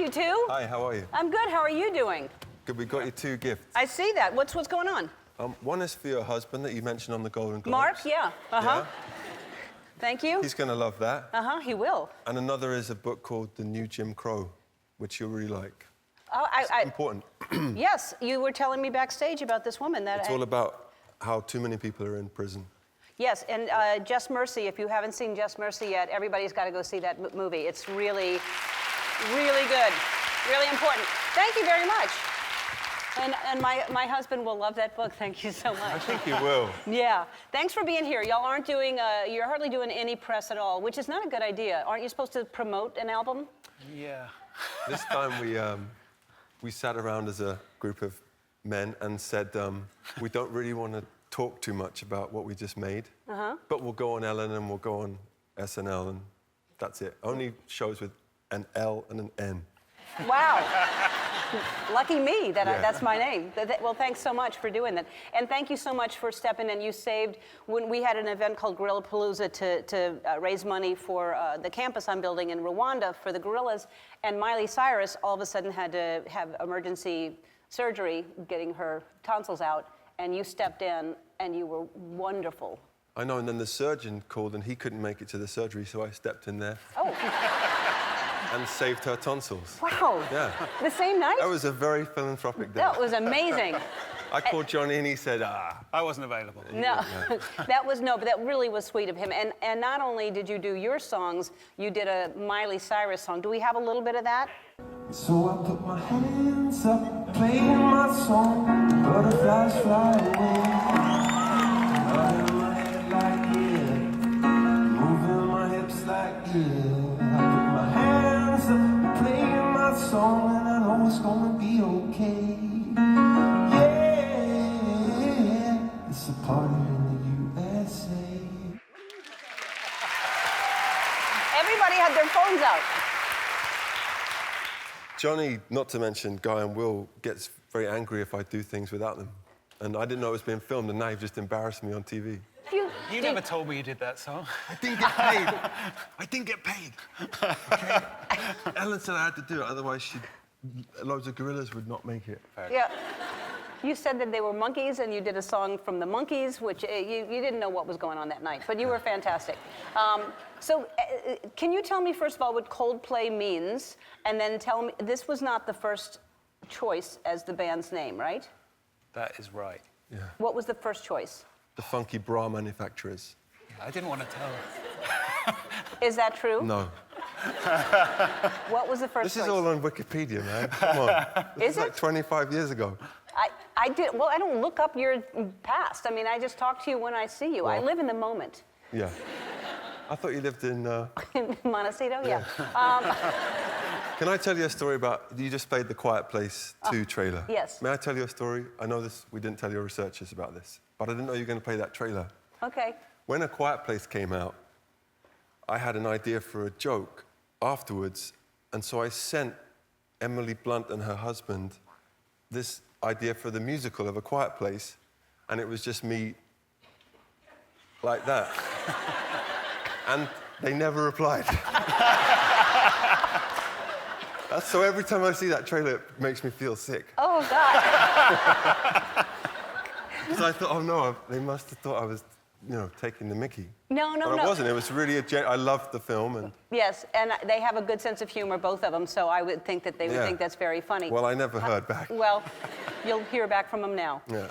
you two. Hi, how are you? I'm good. How are you doing? Good, we got you 2 gifts. I see that. What's going on? One is for your husband that you mentioned on the Golden Globes. Mark, yeah. Yeah. Thank you. He's gonna love that. He will. And another is a book called The New Jim Crow, which you'll really like. Oh, It's important. Yes, you were telling me backstage about this woman that It's all about how too many people are in prison. Yes, and Just Mercy, if you haven't seen Just Mercy yet, everybody's got to go see that movie. It's really, really good, really important. Thank you very much. And my husband will love that book. Thank you so much. I think he will. Yeah. Thanks for being here. Y'all aren't doing, you're hardly doing any press at all, which is not a good idea. Aren't you supposed to promote an album? Yeah. This time we sat around as a group of men and said, we don't really want to talk too much about what we just made, but we'll go on Ellen and we'll go on SNL and that's it. Only shows with an L and an N. Wow. Lucky me that that's my name. Well, thanks so much for doing that. And thank you so much for stepping in. You saved, when we had an event called Gorillapalooza to raise money for the campus I'm building in Rwanda for the gorillas, and Miley Cyrus all of a sudden had to have emergency surgery getting her tonsils out, and you stepped in and you were wonderful. I know, and then the surgeon called and he couldn't make it to the surgery, so I stepped in there. Oh. And saved her tonsils. Wow. Yeah. The same night? That was a very philanthropic day. That was amazing. I called Jonny and he said, I wasn't available. No, but that really was sweet of him. And not only did you do your songs, you did a Miley Cyrus song. Do we have a little bit of that? So I put my hands up, playing my song, butterflies fly away. Nodding my head like yeah, moving my hips like yeah. I put my hands up, playing my song, and I know it's gonna be okay. Yeah, it's a party in the USA. Everybody had their phones out. Jonny, not to mention Guy and Will, gets very angry if I do things without them. And I didn't know it was being filmed, and now you've just embarrassed me on TV. You never told me you did that song. I didn't get paid. I didn't get paid. Okay? Ellen said I had to do it, otherwise loads of gorillas would not make it. Yeah. You said that they were monkeys, and you did a song from the Monkees, which you didn't know what was going on that night, but you were fantastic. So can you tell me, first of all, what Coldplay means, and then tell me, this was not the first choice as the band's name, right? That is right. Yeah. What was the first choice? The funky bra manufacturers. I didn't want to tell. Is that true? No. What was the first choice? This is all on Wikipedia, man. Come on. This is like 25 years ago. I did. Well, I don't look up your past. I mean, I just talk to you when I see you. Well, I live in the moment. Yeah. I thought you lived in... In Montecito? Yeah. Can I tell you a story about... You just played the Quiet Place 2 trailer. Yes. May I tell you a story? I know this. We didn't tell your researchers about this, but I didn't know you were going to play that trailer. Okay. When A Quiet Place came out, I had an idea for a joke afterwards, and so I sent Emily Blunt and her husband this idea for the musical of A Quiet Place, and it was just me like that. And they never replied. So every time I see that trailer, it makes me feel sick. Oh, God. So I thought, oh, no, they must have thought I was, taking the mickey. No. But I wasn't. It was really I loved the film. And Yes, and they have a good sense of humor, both of them, so I would think that they would think that's very funny. Well, I never heard back. Well, you'll hear back from them now. Yeah.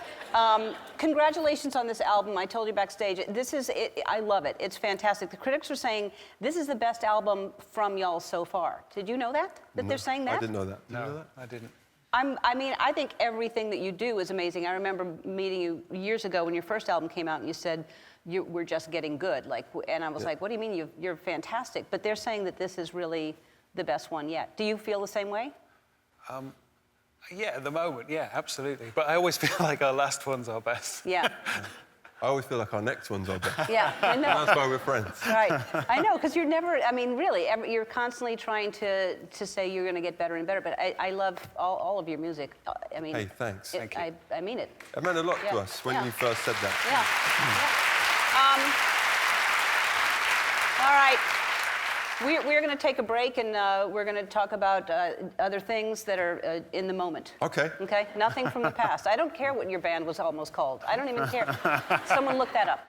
Congratulations on this album. I told you backstage, I love it. It's fantastic. The critics are saying this is the best album from y'all so far. Did you know that? That they're saying that? I didn't know that. Did you know that? I didn't. I think everything that you do is amazing. I remember meeting you years ago when your first album came out, and you said, we're just getting good. And I was like, what do you mean? You're fantastic. But they're saying that this is really the best one yet. Do you feel the same way? Yeah, at the moment, yeah, absolutely. But I always feel like our last one's our best. Yeah. I always feel like our next one's our best. Yeah, I know. That's why we're friends. Right. I know, because you're never, really, you're constantly trying to say you're going to get better and better. But I love all of your music. Hey, thanks. Thank you. I mean it. It meant a lot to us when you first said that. Yeah. All right. We're going to take a break, and we're going to talk about other things that are in the moment. Okay. Okay? Nothing from the past. I don't care what your band was almost called. I don't even care. Someone look that up.